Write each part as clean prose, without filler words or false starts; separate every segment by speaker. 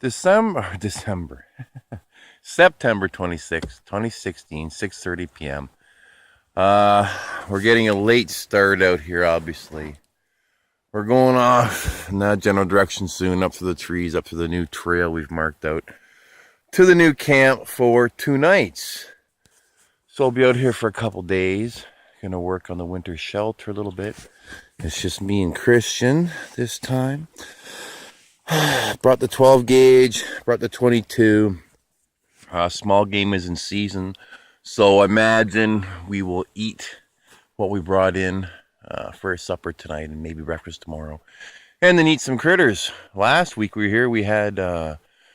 Speaker 1: December, September 26th, 2016, 6:30 p.m. We're getting a late start out here, obviously. We're going off in that general direction soon, up to the trees, up to the new trail we've marked out, to the new camp for 2 nights. So I'll be out here for a couple days. Gonna work on the winter shelter a little bit. It's just me and Christian this time. Brought the 12 gauge, brought the 22. Small game is in season, so I imagine we will eat what we brought in for supper tonight and maybe breakfast tomorrow, and then eat some critters. Last week we were here, we had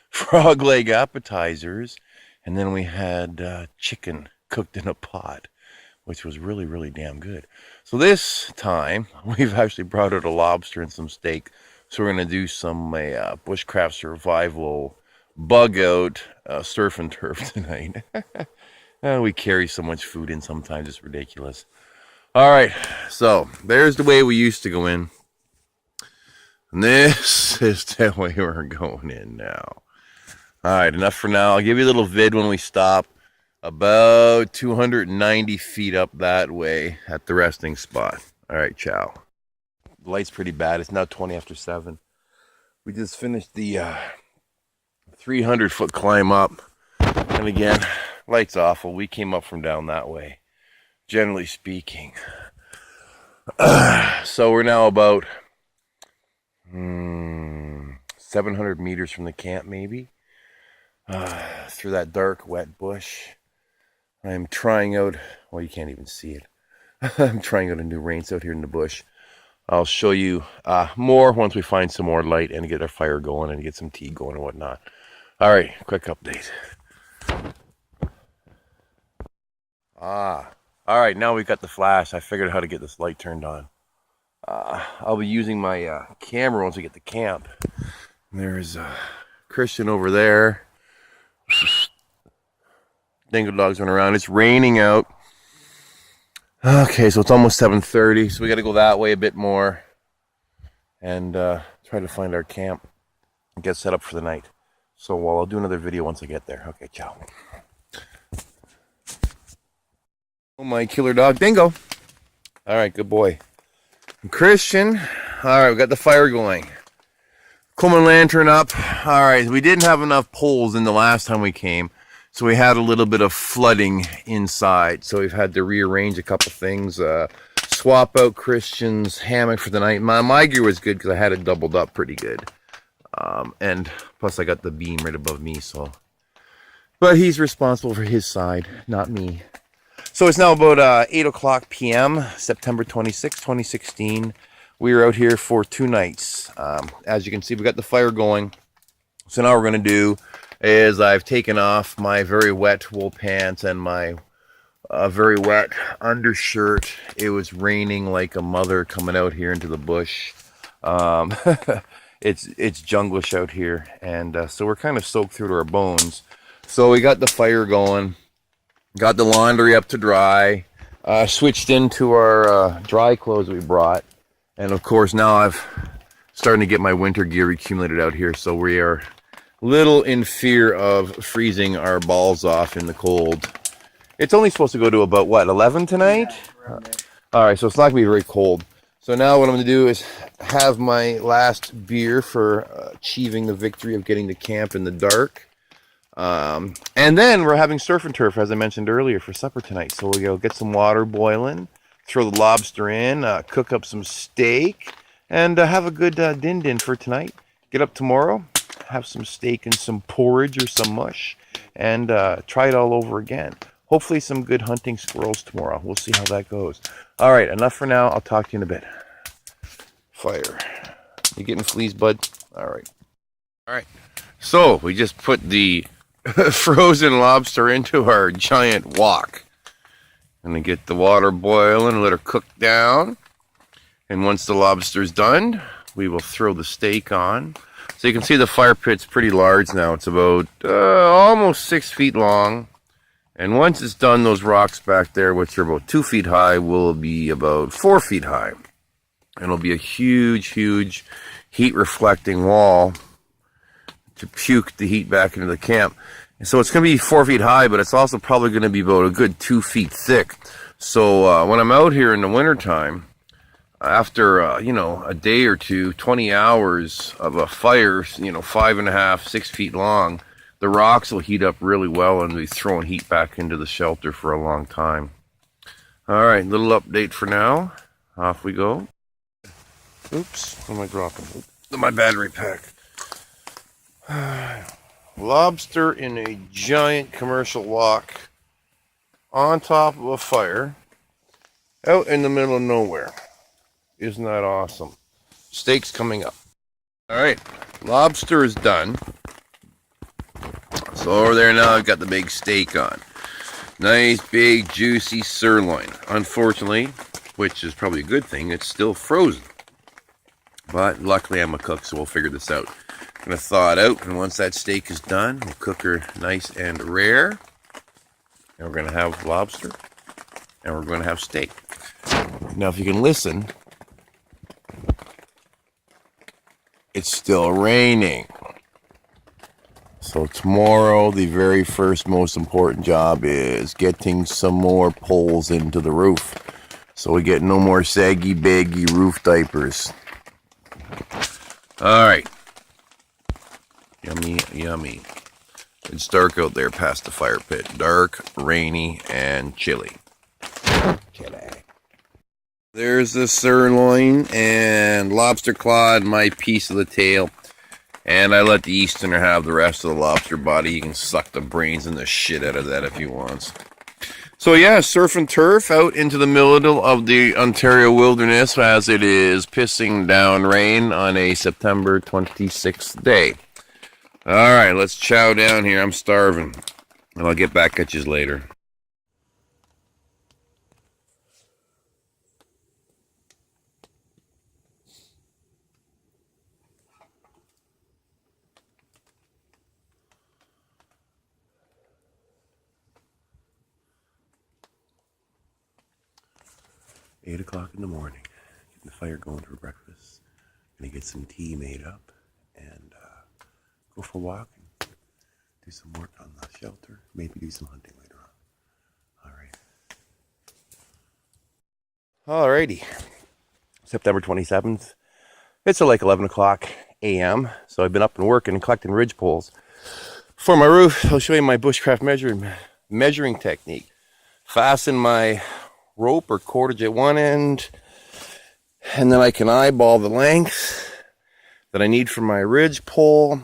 Speaker 1: frog leg appetizers, and then we had chicken cooked in a pot, which was really, really damn good. So this time we've actually brought out a lobster and some steak. So we're going to do some bushcraft survival bug out surf and turf tonight. We carry so much food in sometimes, it's ridiculous. All right, so there's the way we used to go in. And this is the way we're going in now. All right, enough for now. I'll give you a little vid when we stop. About 290 feet up that way at the resting spot. All right, ciao. The light's pretty bad. It's now 20 after 7. We just finished the 300-foot climb up. And again, light's awful. We came up from down that way, generally speaking. So we're now about 700 meters from the camp, maybe. Through that dark, wet bush. I'm trying out, well, you can't even see it. I'm trying out a new range out here in the bush. I'll show you more once we find some more light and get our fire going and get some tea going and whatnot. All right, quick update. All right, now we've got the flash. I figured out how to get this light turned on. I'll be using my camera once we get to camp. There's Christian over there. Dingo dogs running around. It's raining out. Okay, so it's almost 7:30, so we got to go that way a bit more and try to find our camp and get set up for the night. So I'll do another video once I get there. Okay, ciao. Oh, my killer dog, Dingo. All right, good boy. And Christian. All right, we got the fire going. Coleman lantern up. All right, we didn't have enough poles in the last time we came. So we had a little bit of flooding inside. So we've had to rearrange a couple things. Swap out Christian's hammock for the night. My gear was good because I had it doubled up pretty good. And plus I got the beam right above me. But he's responsible for his side, not me. So it's now about 8 o'clock p.m., September 26, 2016. We are out here for 2 nights. As you can see, we got the fire going. So now what we're going to do is I've taken off my very wet wool pants and my very wet undershirt. It was raining like a mother coming out here into the bush. It's junglish out here, and so we're kind of soaked through to our bones. So we got the fire going, got the laundry up to dry, switched into our dry clothes we brought, and of course now I've starting to get my winter gear accumulated out here, so we are little in fear of freezing our balls off in the cold. It's only supposed to go to about, what, 11 tonight? All right, so it's not going to be very cold. So now what I'm going to do is have my last beer for achieving the victory of getting to camp in the dark. And then we're having surf and turf, as I mentioned earlier, for supper tonight. So we'll go get some water boiling, throw the lobster in, cook up some steak, and have a good din-din for tonight. Get up tomorrow, have some steak and some porridge or some mush, and try it all over again. Hopefully some good hunting squirrels tomorrow. We'll see how that goes. All right, enough for now. I'll talk to you in a bit. Fire. You getting fleas, bud? All right. All right. So we just put the frozen lobster into our giant wok. Gonna get the water boiling, let her cook down. And once the lobster's done, we will throw the steak on. So you can see the fire pit's pretty large now. It's about almost 6 feet long. And once it's done, those rocks back there, which are about 2 feet high, will be about 4 feet high. And it'll be a huge, huge, heat reflecting wall to puke the heat back into the camp. And so it's going to be 4 feet high, but it's also probably going to be about a good 2 feet thick. So when I'm out here in the wintertime, after, you know, a day or two, 20 hours of a fire, you know, 5.5, 6 feet long, the rocks will heat up really well and be throwing heat back into the shelter for a long time. All right, little update for now. Off we go. Oops, what am I dropping? My battery pack. Lobster in a giant commercial wok on top of a fire out in the middle of nowhere. Isn't that awesome? Steak's coming up. All right, lobster is done. So over there now I've got the big steak on. Nice big juicy sirloin. Unfortunately, which is probably a good thing, it's still frozen. But luckily I'm a cook, so we'll figure this out. I'm gonna thaw it out, and once that steak is done, we'll cook her nice and rare. And we're gonna have lobster, and we're gonna have steak. Now if you can listen, it's still raining. So tomorrow, the very first most important job is getting some more poles into the roof. So we get no more saggy, baggy roof diapers. All right. Yummy, yummy. It's dark out there past the fire pit. Dark, rainy, and chilly. Chilly. There's the sirloin and lobster claw and my piece of the tail. And I let the Easterner have the rest of the lobster body. He can suck the brains and the shit out of that if he wants. So yeah, surf and turf out into the middle of the Ontario wilderness as it is pissing down rain on a September 26th day. All right, let's chow down here. I'm starving. And I'll get back at you later. Eight o'clock in the morning, getting the fire going for breakfast. Gonna get some tea made up and go for a walk and do some work on the shelter. Maybe do some hunting later on. All right. Alrighty. September 27th. It's like 11 o'clock a.m. So I've been up and working and collecting ridge poles for my roof. I'll show you my bushcraft measuring technique. Fasten my rope or cordage at one end, and then I can eyeball the length that I need for my ridge pole,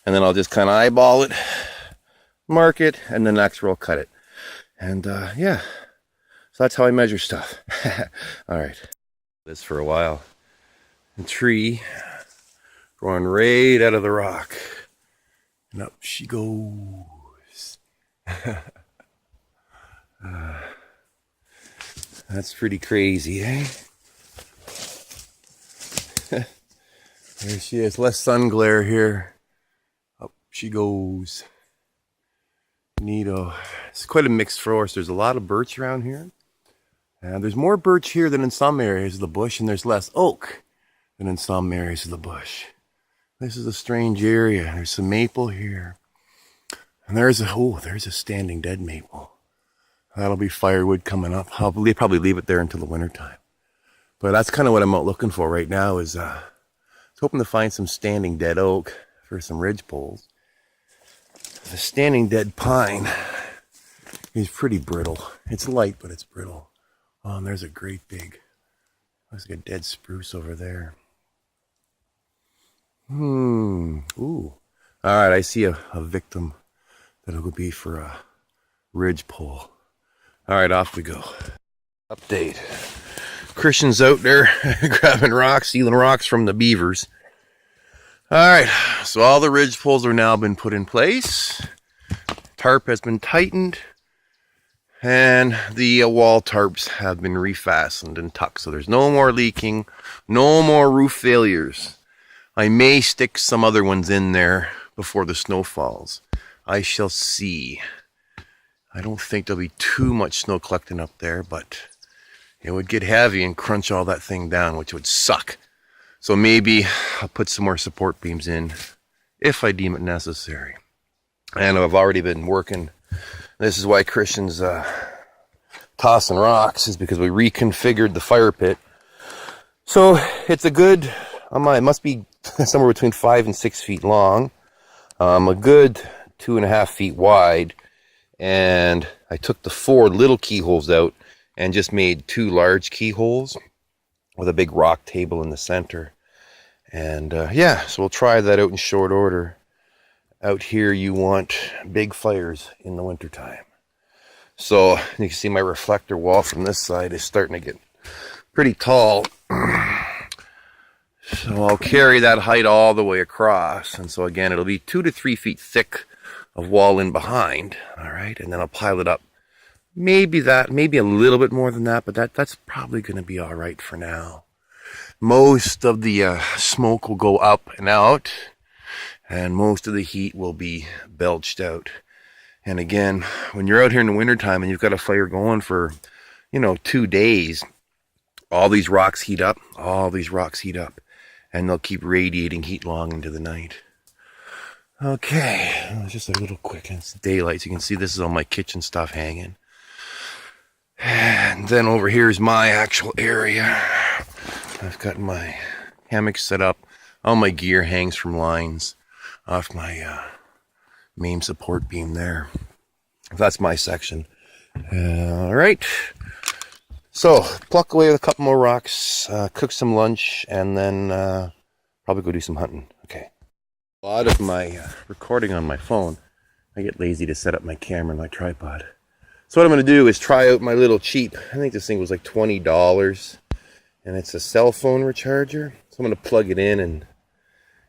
Speaker 1: and then I'll just kind of eyeball it, mark it, and the next row I'll cut it. And yeah, so that's how I measure stuff. All right, this for a while. A tree growing right out of the rock, and up she goes. That's pretty crazy, eh? There she is. Less sun glare here. Up she goes. Neato. It's quite a mixed forest. There's a lot of birch around here. And there's more birch here than in some areas of the bush, and there's less oak than in some areas of the bush. This is a strange area. There's some maple here. And there's a standing dead maple. That'll be firewood coming up. I'll probably leave it there until the wintertime. But that's kind of what I'm out looking for right now is hoping to find some standing dead oak for some ridge poles. The standing dead pine is pretty brittle. It's light, but it's brittle. Oh, and there's a great big, looks like a dead spruce over there. Ooh. All right, I see a victim that'll be for a ridge pole. All right, off we go. Update. Christian's out there grabbing rocks, stealing rocks from the beavers. All right, so all the ridge poles are now been put in place. Tarp has been tightened. And the wall tarps have been refastened and tucked. So there's no more leaking, no more roof failures. I may stick some other ones in there before the snow falls. I shall see. I don't think there'll be too much snow collecting up there, but it would get heavy and crunch all that thing down, which would suck. So maybe I'll put some more support beams in if I deem it necessary. And I've already been working. This is why Christian's tossing rocks, is because we reconfigured the fire pit. So it's a good, it must be somewhere between 5 and 6 feet long, a good 2.5 feet wide. And I took the 4 little keyholes out and just made 2 large keyholes with a big rock table in the center. And yeah, so we'll try that out in short order. Out here you want big fires in the wintertime. So you can see my reflector wall from this side is starting to get pretty tall. So I'll carry that height all the way across. And so again, it'll be 2 to 3 feet thick of wall in behind. All right, and then I'll pile it up. Maybe a little bit more than that, but that's probably going to be all right for now. Most of the smoke will go up and out, and most of the heat will be belched out. And again, when you're out here in the wintertime and you've got a fire going for, 2 days, all these rocks heat up, and they'll keep radiating heat long into the night. Okay, just a little quick, it's daylight, so you can see this is all my kitchen stuff hanging. And then over here is my actual area. I've got my hammock set up. All my gear hangs from lines off my main support beam there. That's my section. All right. So, pluck away with a couple more rocks, cook some lunch, and then probably go do some hunting. Okay. A lot of my recording on my phone, I get lazy to set up my camera and my tripod. So what I'm going to do is try out my little cheap, I think this thing was like $20, and it's a cell phone recharger. So I'm going to plug it in and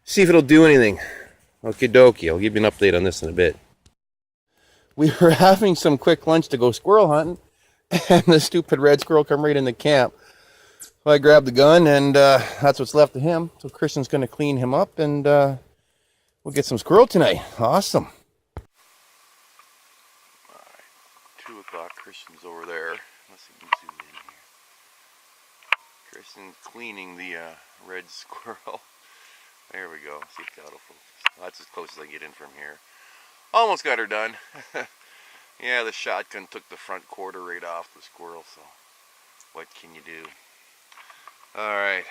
Speaker 1: see if it'll do anything. Okie dokie, I'll give you an update on this in a bit. We were having some quick lunch to go squirrel hunting, and the stupid red squirrel come right in the camp. So I grabbed the gun, and that's what's left of him. So Christian's going to clean him up, and we'll get some squirrel tonight. Awesome. 2 o'clock, Christian's over there. Let's see if you can zoom in here. Christian's cleaning the red squirrel. There we go. See if that'll focus. Well, that's as close as I get in from here. Almost got her done. Yeah, the shotgun took the front quarter right off the squirrel, so what can you do? Alright,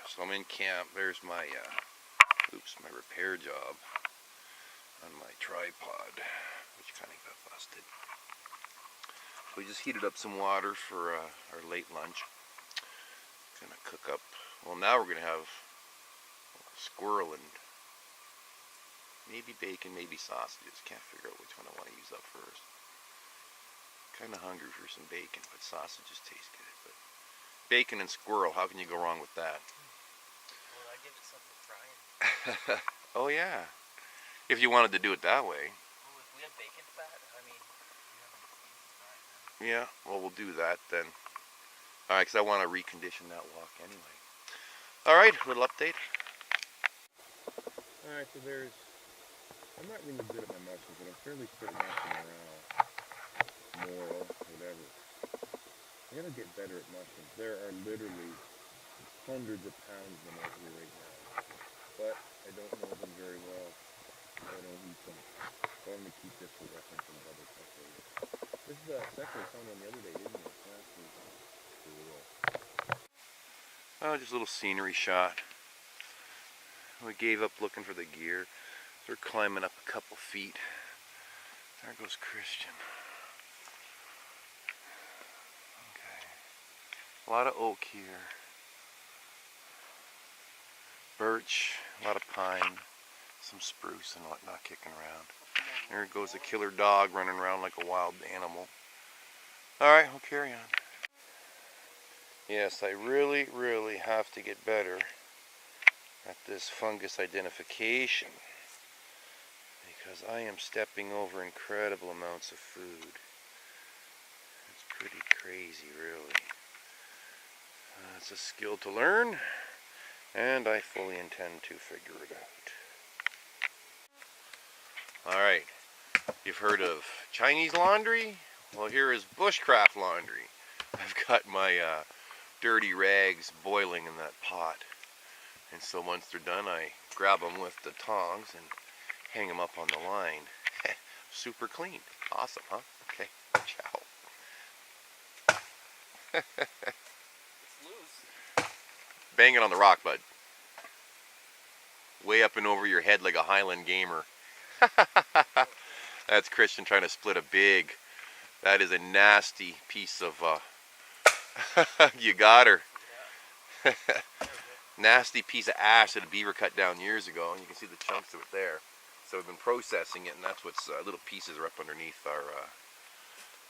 Speaker 1: so I'm in camp. There's my, my repair job on my tripod, which kind of got busted. We just heated up some water for our late lunch. Gonna cook up, well, now we're gonna have squirrel and maybe bacon, maybe sausages. Can't figure out which one I want to use up first. Kind of hungry for some bacon, but sausages taste good. But bacon and squirrel, how can you go wrong with that?
Speaker 2: Well, I give it something frying.
Speaker 1: Oh yeah, if you wanted to do it that way.
Speaker 2: Well, if we have bacon fat, I mean,
Speaker 1: yeah, well, we'll do that then. All right, because I want to recondition that wok anyway. All right, little update. All right, so I'm not really good at my mushrooms, but I'm fairly certain I can morel, whatever. I gotta get better at mushrooms. There are literally hundreds of pounds of them out here right now, but I don't know them very well. I don't eat them. So I'm gonna keep this for reference and other stuff later. This is actually someone the other day, didn't it? Last week. Oh, just a little scenery shot. We gave up looking for the gear. They're climbing up a couple feet. There goes Christian. Okay. A lot of oak here. Birch, a lot of pine, some spruce and whatnot kicking around. There goes a killer dog running around like a wild animal. Alright, we'll carry on. Yes, I really, really have to get better at this fungus identification, because I am stepping over incredible amounts of food. It's pretty crazy, really. It's a skill to learn, and I fully intend to figure it out. Alright, you've heard of Chinese laundry? Well, here is bushcraft laundry. I've got my dirty rags boiling in that pot. And so once they're done, I grab them with the tongs and hang them up on the line. Super clean. Awesome, huh? Okay, ciao.
Speaker 2: It's loose.
Speaker 1: Bang it on the rock, bud. Way up and over your head like a Highland gamer. That's Christian trying to split a big. That is a nasty piece of, you got her.
Speaker 2: Yeah.
Speaker 1: Nasty piece of ash that a beaver cut down years ago, and you can see the chunks of it there. So we've been processing it, and that's what's, little pieces are up underneath our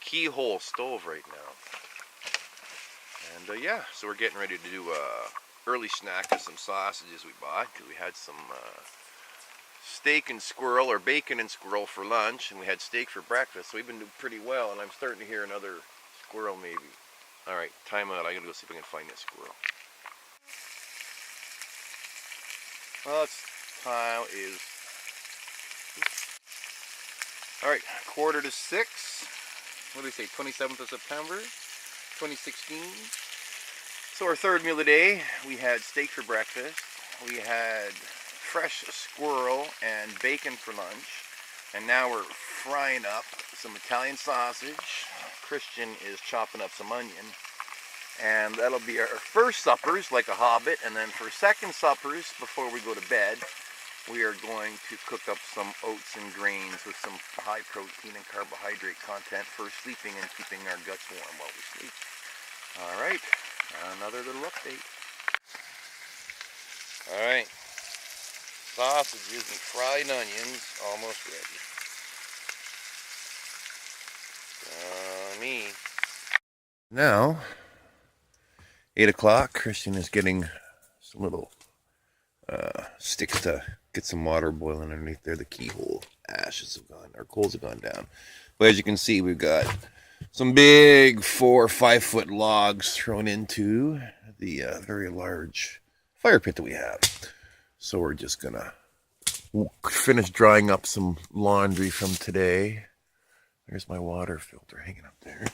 Speaker 1: keyhole stove right now. And yeah, so we're getting ready to do a early snack of some sausages we bought, because we had some steak and squirrel, or bacon and squirrel for lunch, and we had steak for breakfast, so we've been doing pretty well, and I'm starting to hear another squirrel maybe. Alright, time out. I gotta go see if I can find that squirrel. Well, it's time is... Alright, 5:45. What do we say, 27th of September, 2016. So our third meal of the day, we had steak for breakfast. We had fresh squirrel and bacon for lunch. And now we're frying up some Italian sausage. Christian is chopping up some onion. And that'll be our first suppers, like a hobbit. And then for second suppers, before we go to bed, we are going to cook up some oats and grains with some high protein and carbohydrate content for sleeping and keeping our guts warm while we sleep. Alright, another little update. Alright, sausages and fried onions almost ready. Me. Now, 8 o'clock, Christian is getting some little sticks to get some water boiling underneath there. The keyhole ashes have gone, our coals have gone down. But as you can see, we've got some big 4 or 5 foot logs thrown into the very large fire pit that we have. So we're just gonna finish drying up some laundry from today. There's my water filter hanging up there.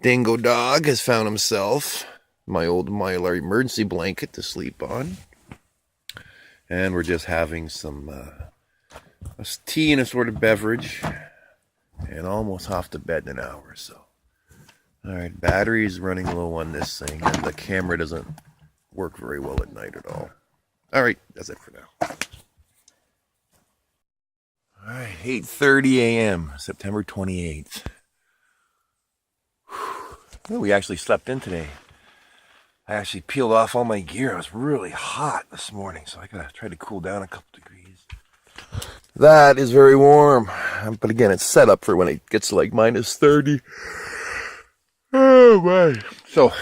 Speaker 1: Dingo dog has found himself my old Mylar emergency blanket to sleep on. And we're just having some tea and a sort of beverage. And almost off to bed in an hour or so. Alright, battery's running low on this thing. And the camera doesn't work very well at night at all. Alright, that's it for now. Alright, 8:30 a.m., September 28th. Well, we actually slept in today. I actually peeled off all my gear. I was really hot this morning, so I gotta try to cool down a couple degrees. That is very warm, but again, it's set up for when it gets to like minus 30. Oh my! So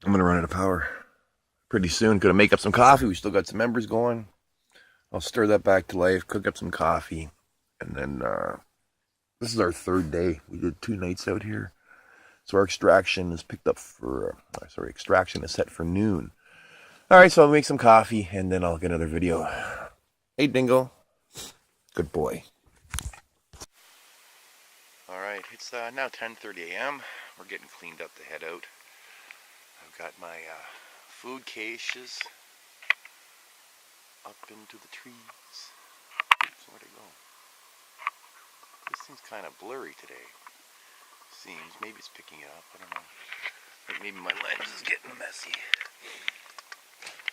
Speaker 1: I'm gonna run out of power pretty soon. Gonna make up some coffee. We still got some embers going. I'll stir that back to life. Cook up some coffee, and then this is our third day. We did 2 nights out here. So our extraction is picked up for, extraction is set for noon. Alright, so I'll make some coffee and then I'll get another video. Hey, Dingo. Good boy. Alright, it's now 10:30 a.m. We're getting cleaned up to head out. I've got my food caches up into the trees. Oops, where'd it go? This thing's kind of blurry today. Seems maybe it's picking it up. I don't know. Like maybe my lens is getting messy.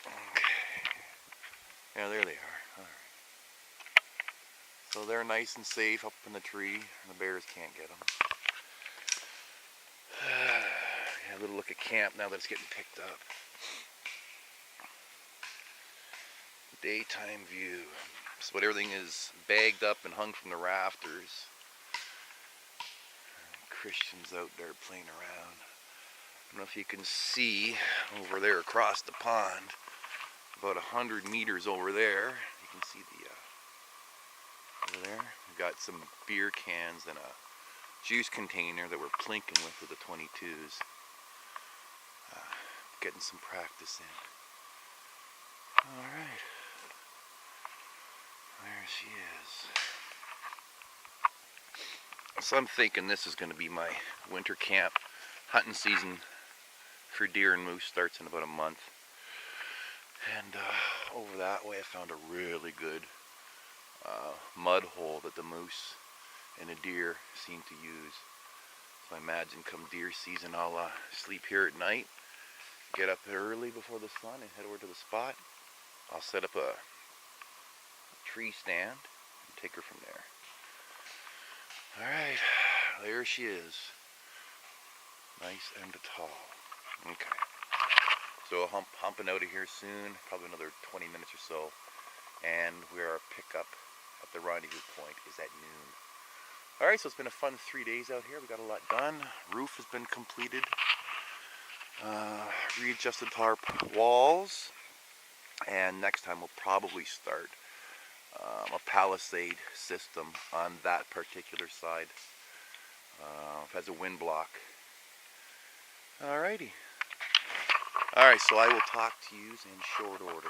Speaker 1: Okay. Yeah, there they are. All right. So they're nice and safe up in the tree, and the bears can't get them. Yeah, a little look at camp now that it's getting picked up. Daytime view. So everything is bagged up and hung from the rafters. Christian's out there playing around. I don't know if you can see over there across the pond, about 100 meters over there. You can see the over there. We've got some beer cans and a juice container that we're plinking with the 22s. Getting some practice in. All right, there she is. So I'm thinking this is going to be my winter camp. Hunting season for deer and moose starts in about a month. And over that way I found a really good mud hole that the moose and the deer seem to use. So I imagine come deer season I'll sleep here at night, get up early before the sun and head over to the spot. I'll set up a tree stand and take her from there. Alright, there she is. Nice and tall. Okay. So humping out of here soon, probably another 20 minutes or so. And where our pickup at the rendezvous point is at noon. Alright, so it's been a fun 3 days out here. We got a lot done. Roof has been completed. Readjusted tarp walls. And next time we'll probably start a palisade system on that particular side. As a wind block. Alrighty. Alright, so I will talk to you in short order.